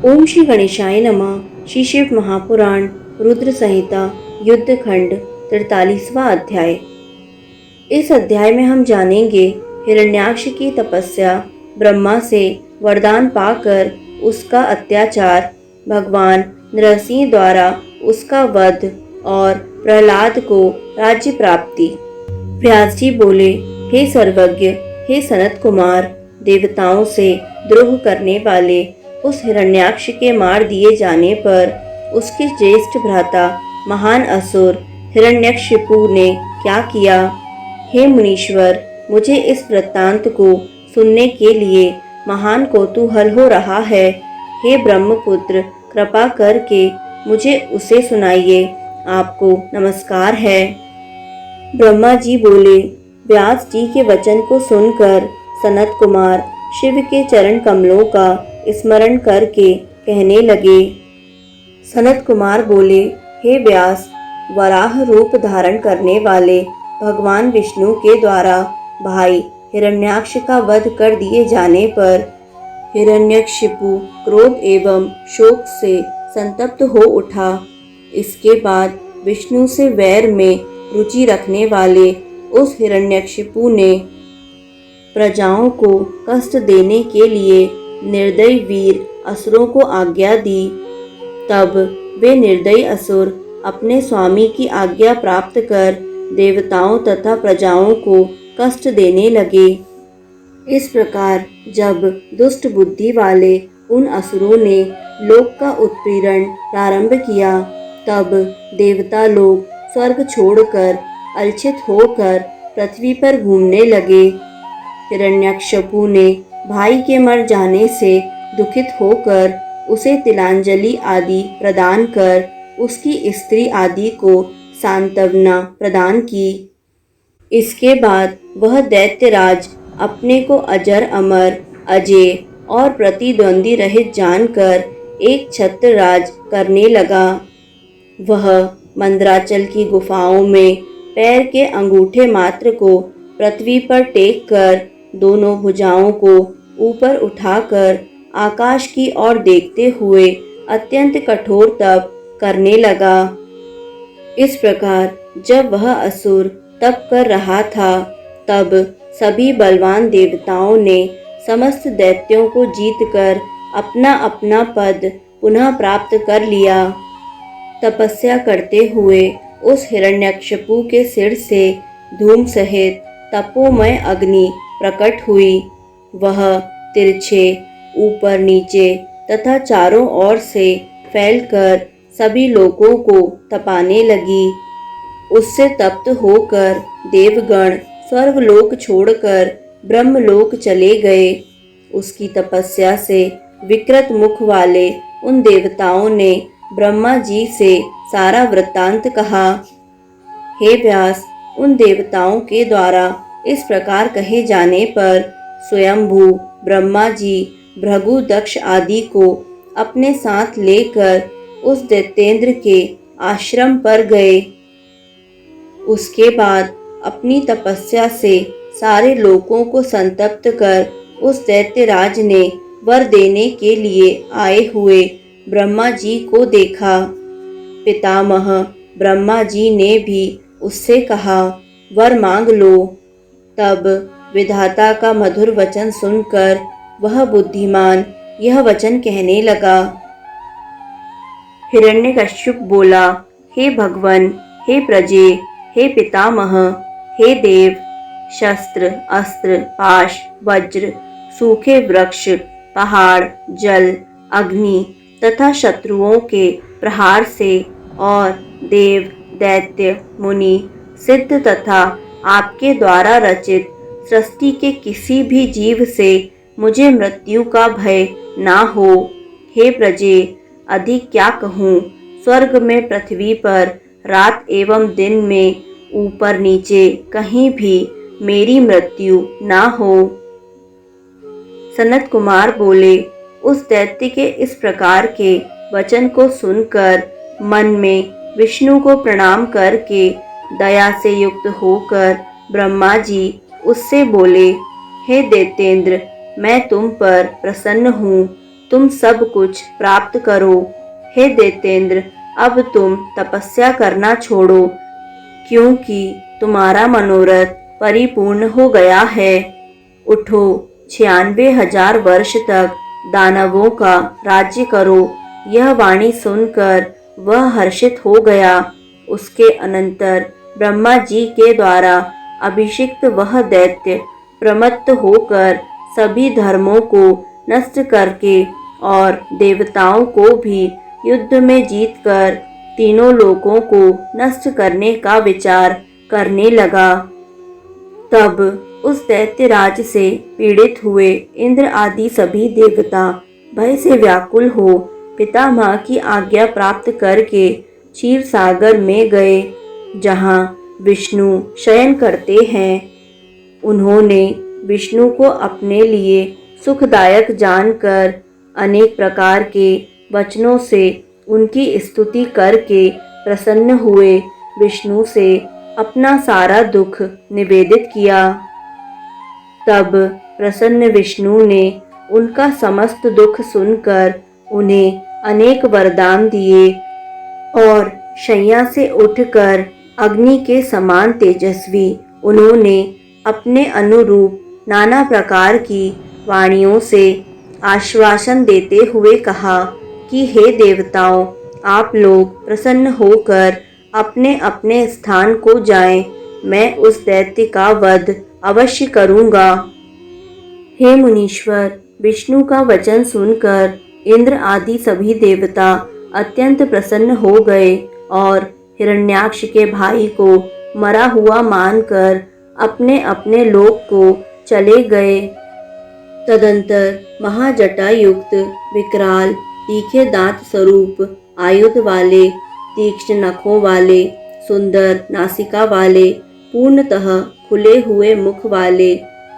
ओम श्री गणेशाय नमः। श्री शिव महापुराण रुद्र संहिता युद्ध खंड 43वां अध्याय। इस अध्याय में हम जानेंगे हिरण्याक्ष की तपस्या, ब्रह्मा से वरदान पाकर उसका अत्याचार, भगवान नरसिंह द्वारा उसका वध और प्रहलाद को राज्य प्राप्ति। व्यास जी बोले, हे सर्वज्ञ, हे सनत कुमार, देवताओं से द्रोह करने वाले उस हिरण्याक्ष के मार दिए जाने पर उसके ज्येष्ठ भ्राता महान असुर हिरण्यकशिपु ने क्या किया? हे मुनीश्वर, मुझे इस वृत्तांत को सुनने के लिए महान कौतूहल हो रहा है। हे ब्रह्मपुत्र, कृपा करके मुझे उसे सुनाइए। आपको नमस्कार है। ब्रह्मा जी बोले। व्यास जी के वचन को सुनकर सनत कुमार शिव के चरण कमलों का स्मरण करके कहने लगे। सनत कुमार बोले, हे व्यास, वराह रूप धारण करने वाले भगवान विष्णु के द्वारा भाई हिरण्याक्ष का वध कर दिए जाने पर हिरण्यकशिपु क्रोध एवं शोक से संतप्त हो उठा। इसके बाद विष्णु से वैर में रुचि रखने वाले उस हिरण्यकशिपु ने प्रजाओं को कष्ट देने के लिए निर्दयी वीर असुरों को आज्ञा दी। तब वे निर्दयी असुर अपने स्वामी की आज्ञा प्राप्त कर देवताओं तथा प्रजाओं को कष्ट देने लगे। इस प्रकार जब दुष्ट बुद्धि वाले उन असुरों ने लोक का उत्पीड़न प्रारंभ किया, तब देवता लोग स्वर्ग छोड़कर अलक्षित होकर पृथ्वी पर घूमने लगे। हिरण्यकशिपु ने भाई के मर जाने से दुखित होकर उसे तिलांजलि आदि प्रदान कर उसकी स्त्री आदि को सांत्वना प्रदान की। इसके बाद वह दैत्यराज अपने को अजर अमर, अजेय और प्रतिद्वंदी रहित जानकर एक छत्र राज करने लगा। वह मंदराचल की गुफाओं में पैर के अंगूठे मात्र को पृथ्वी पर टेक कर दोनों भुजाओं को ऊपर उठाकर आकाश की ओर देखते हुए अत्यंत कठोर तप करने लगा। इस प्रकार जब वह असुर तप कर रहा था, तब सभी बलवान देवताओं ने समस्त दैत्यों को जीतकर अपना अपना पद पुनः प्राप्त कर लिया। तपस्या करते हुए उस हिरण्यकशिपु के सिर से धूम सहित तपोमय अग्नि प्रकट हुई। वह तिरछे ऊपर नीचे तथा चारों ओर से फैलकर सभी लोगों को तपाने लगी। उससे तप्त होकर देवगण स्वर्गलोक छोड़कर ब्रह्मलोक चले गए। उसकी तपस्या से विकृत मुख वाले उन देवताओं ने ब्रह्मा जी से सारा वृत्तांत कहा। हे व्यास, उन देवताओं के द्वारा इस प्रकार कहे जाने पर स्वयंभू ब्रह्मा जी भृगु दक्ष आदि को अपने साथ लेकर उस दैत्येंद्र के आश्रम पर गए। उसके बाद अपनी तपस्या से सारे लोगों को संतप्त कर उस दैत्यराज ने वर देने के लिए आए हुए ब्रह्मा जी को देखा। पितामह ब्रह्मा जी ने भी उससे कहा, वर मांग लो। तब विधाता का मधुर वचन सुनकर वह बुद्धिमान यह वचन कहने लगा। हिरण्यकश्यप बोला, हे भगवन, हे प्रजे, हे पितामह, हे देव, शस्त्र, अस्त्र, पाश, वज्र, सूखे वृक्ष, पहाड़, जल, अग्नि तथा शत्रुओं के प्रहार से और देव, दैत्य, मुनि, सिद्ध तथा आपके द्वारा रचित सृष्टि के किसी भी जीव से मुझे मृत्यु का भय ना हो। हे प्रजे, अधिक क्या कहूँ। स्वर्ग में, पृथ्वी पर, रात एवं दिन में, ऊपर नीचे कहीं भी मेरी मृत्यु ना हो। सनत कुमार बोले। उस दैत्य के इस प्रकार के वचन को सुनकर मन में विष्णु को प्रणाम करके दया से युक्त होकर ब्रह्मा जी उससे बोले, हे दैत्येंद्र, मैं तुम पर प्रसन्न हूँ। तुम सब कुछ प्राप्त करो। हे दैत्येंद्र, अब तुम तपस्या करना छोड़ो, क्योंकि तुम्हारा मनोरथ परिपूर्ण हो गया है। उठो, 96,000 वर्ष तक दानवों का राज्य करो। यह वाणी सुनकर वह हर्षित हो गया। उसके अनंतर ब्रह्मा जी के द्वारा अभिषिक्त वह दैत्य प्रमत्त होकर सभी धर्मों को नष्ट करके और देवताओं को भी युद्ध में जीतकर तीनों लोकों को नष्ट करने का विचार करने लगा। तब उस दैत्यराज से पीड़ित हुए इंद्र आदि सभी देवता भय से व्याकुल हो पितामह की आज्ञा प्राप्त करके क्षीर सागर में गए, जहाँ विष्णु शयन करते हैं। उन्होंने विष्णु को अपने लिए सुखदायक जानकर अनेक प्रकार के वचनों से उनकी स्तुति करके प्रसन्न हुए विष्णु से अपना सारा दुख निवेदित किया। तब प्रसन्न विष्णु ने उनका समस्त दुख सुनकर उन्हें अनेक वरदान दिए और शैया से उठकर अग्नि के समान तेजस्वी उन्होंने अपने अनुरूप नाना प्रकार की वाणियों से आश्वासन देते हुए कहा कि हे देवताओं, आप लोग प्रसन्न होकर अपने अपने स्थान को जाएं, मैं उस दैत्य का वध अवश्य करूंगा। हे मुनीश्वर, विष्णु का वचन सुनकर इंद्र आदि सभी देवता अत्यंत प्रसन्न हो गए और हिरण्याक्ष के भाई को मरा हुआ मानकर अपने अपने लोक को चले गए। तदंतर महाजटायुक्त विकराल तीखे दांत स्वरूप आयुध वाले तीक्ष्ण नखों वाले सुंदर नासिका वाले पूर्णतः खुले हुए मुख वाले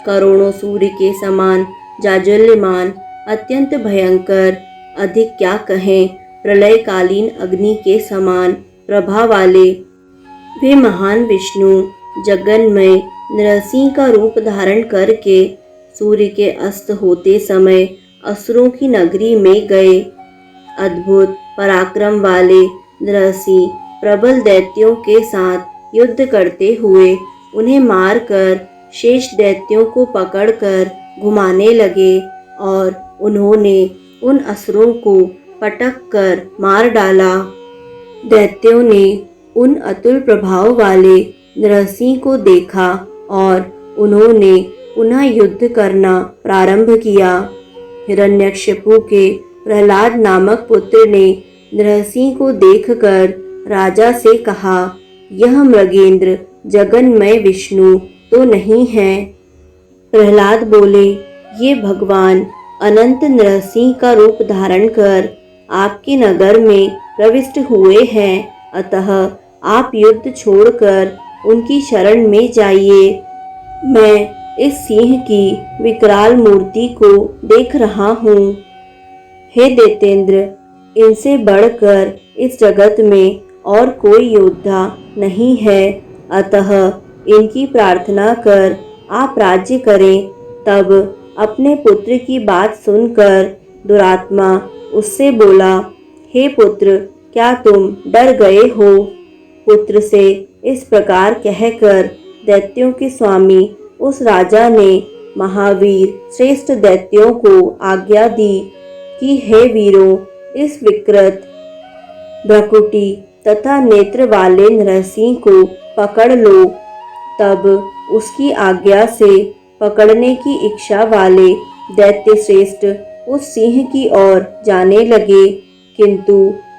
करोड़ों सूर्य के समान जाज्वल्यमान अत्यंत भयंकर, अधिक क्या कहें, प्रलयकालीन अग्नि के समान प्रभा वाले वे महान विष्णु जगन्मय नरसिंह का रूप धारण करके सूर्य के अस्त होते समय असुरों की नगरी में गए। अद्भुत पराक्रम वाले नरसिंह प्रबल दैत्यों के साथ युद्ध करते हुए उन्हें मारकर शेष दैत्यों को पकड़कर घुमाने लगे और उन्होंने उन असुरों को पटक कर मार डाला। दैत्यों ने उन अतुल प्रभाव वाले नरसिंह को देखा और उन्होंने पुनः युद्ध करना प्रारंभ किया। हिरण्यकशिपु के प्रहलाद नामक पुत्र ने नरसिंह को देखकर राजा से कहा, यह मृगेंद्र जगन्मय विष्णु तो नहीं है। प्रहलाद बोले, ये भगवान अनंत नरसिंह का रूप धारण कर आपके नगर में प्रविष्ट हुए हैं, अतः आप युद्ध छोड़कर उनकी शरण में जाइए। मैं इस सिंह की विकराल मूर्ति को देख रहा हूँ। हे दैत्येंद्र, इनसे बढ़कर इस जगत में और कोई योद्धा नहीं है, अतः इनकी प्रार्थना कर आप राज्य करें। तब अपने पुत्र की बात सुनकर दुरात्मा उससे बोला, हे पुत्र, क्या तुम डर गए हो? पुत्र से इस प्रकार कहकर दैत्यों के स्वामी उस राजा ने महावीर श्रेष्ठ दैत्यों को आज्ञा दी कि हे वीरों, इस विकृत भ्रकुटी तथा नेत्र वाले नरसिंह को पकड़ लो। तब उसकी आज्ञा से पकड़ने की इच्छा वाले दैत्य श्रेष्ठ उस सिंह की ओर जाने लगे, किंतु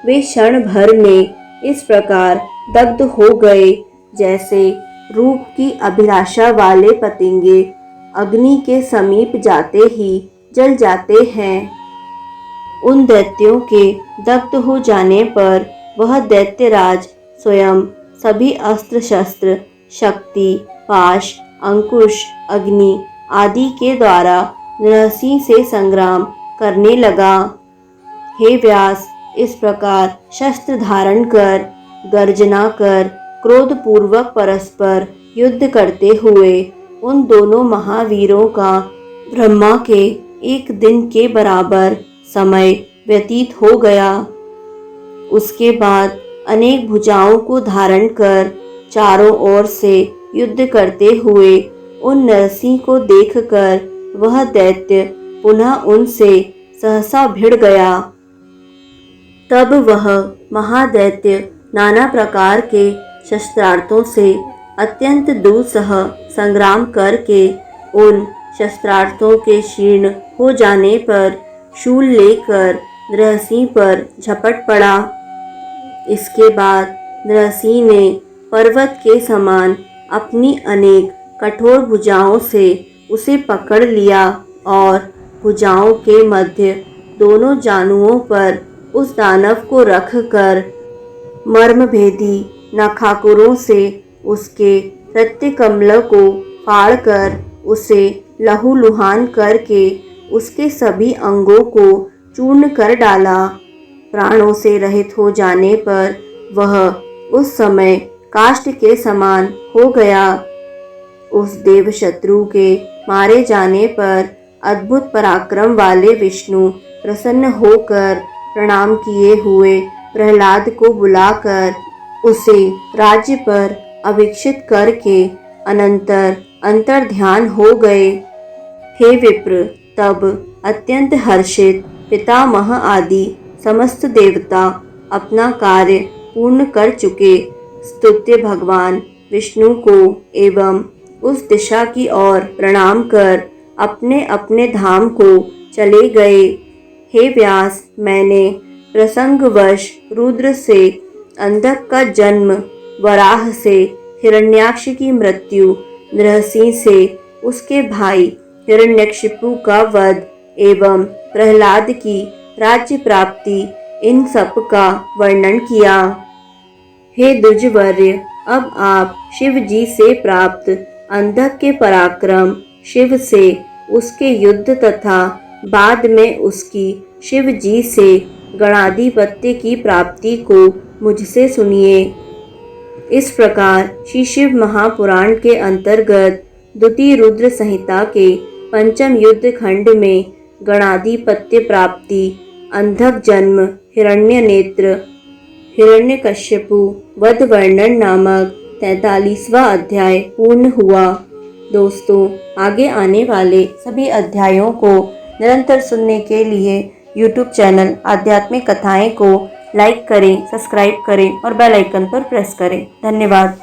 वे क्षण भर में इस प्रकार दग्ध हो गए जैसे रूप की अभिलाषा वाले पतंगे अग्नि के समीप जाते ही जल जाते हैं। उन दैत्यों के दग्ध हो जाने पर वह दैत्यराज स्वयं सभी अस्त्र शस्त्र शक्ति पाश अंकुश अग्नि आदि के द्वारा नरसिंह से संग्राम करने लगा। हे व्यास, इस प्रकार शस्त्र धारण कर गर्जना कर क्रोधपूर्वक परस्पर युद्ध करते हुए उन दोनों महावीरों का ब्रह्मा के एक दिन के बराबर समय व्यतीत हो गया। उसके बाद अनेक भुजाओं को धारण कर चारों ओर से युद्ध करते हुए उन नरसिंह को देखकर वह दैत्य पुनः उनसे सहसा भिड़ गया। तब वह महादैत्य नाना प्रकार के शस्त्रार्थों से अत्यंत दुस्सह संग्राम करके उन शस्त्रार्थों के शीर्ण हो जाने पर शूल लेकर नरसिंह पर झपट पड़ा। इसके बाद नरसिंह ने पर्वत के समान अपनी अनेक कठोर भुजाओं से उसे पकड़ लिया और भुजाओं के मध्य दोनों जानुओं पर उस दानव को रखकर मर्मभेदी नखाकुरों से उसके रत्नकमल को फाड़कर उसे लहूलुहान करके उसके सभी अंगों को चूर्ण कर डाला। प्राणों से रहित हो जाने पर वह उस समय काष्ठ के समान हो गया। उस देव शत्रु के मारे जाने पर अद्भुत पराक्रम वाले विष्णु प्रसन्न होकर प्रणाम किए हुए प्रहलाद को बुलाकर उसे राज्य पर अभिषिक्त करके अनंतर अंतर्ध्यान हो गए। हे विप्र, तब अत्यंत हर्षित पितामह आदि समस्त देवता अपना कार्य पूर्ण कर चुके स्तुत्य भगवान विष्णु को एवं उस दिशा की ओर प्रणाम कर अपने अपने धाम को चले गए। हे व्यास, मैंने प्रसंगवश रुद्र से अंधक का जन्म, वराह से हिरण्याक्ष की मृत्यु, नरसिंह से उसके भाई हिरण्यकशिपु का वध एवं प्रहलाद की राज्य प्राप्ति, इन सब का वर्णन किया। हे द्विजवर्य, अब आप शिव जी से प्राप्त अंधक के पराक्रम, शिव से उसके युद्ध तथा बाद में उसकी शिव जी से गणाधिपत्य की प्राप्ति को मुझसे सुनिए। इस प्रकार श्री शिव महापुराण के अंतर्गत द्वितीय रुद्र संहिता के पंचम युद्ध खंड में गणाधिपत्य प्राप्ति, अंधक जन्म, हिरण्य नेत्र, हिरण्यकश्यपु वध वर्णन नामक 43वां अध्याय पूर्ण हुआ। दोस्तों, आगे आने वाले सभी अध्यायों को निरंतर सुनने के लिए YouTube चैनल आध्यात्मिक कथाएं को लाइक करें, सब्सक्राइब करें और बेल आइकन पर प्रेस करें। धन्यवाद।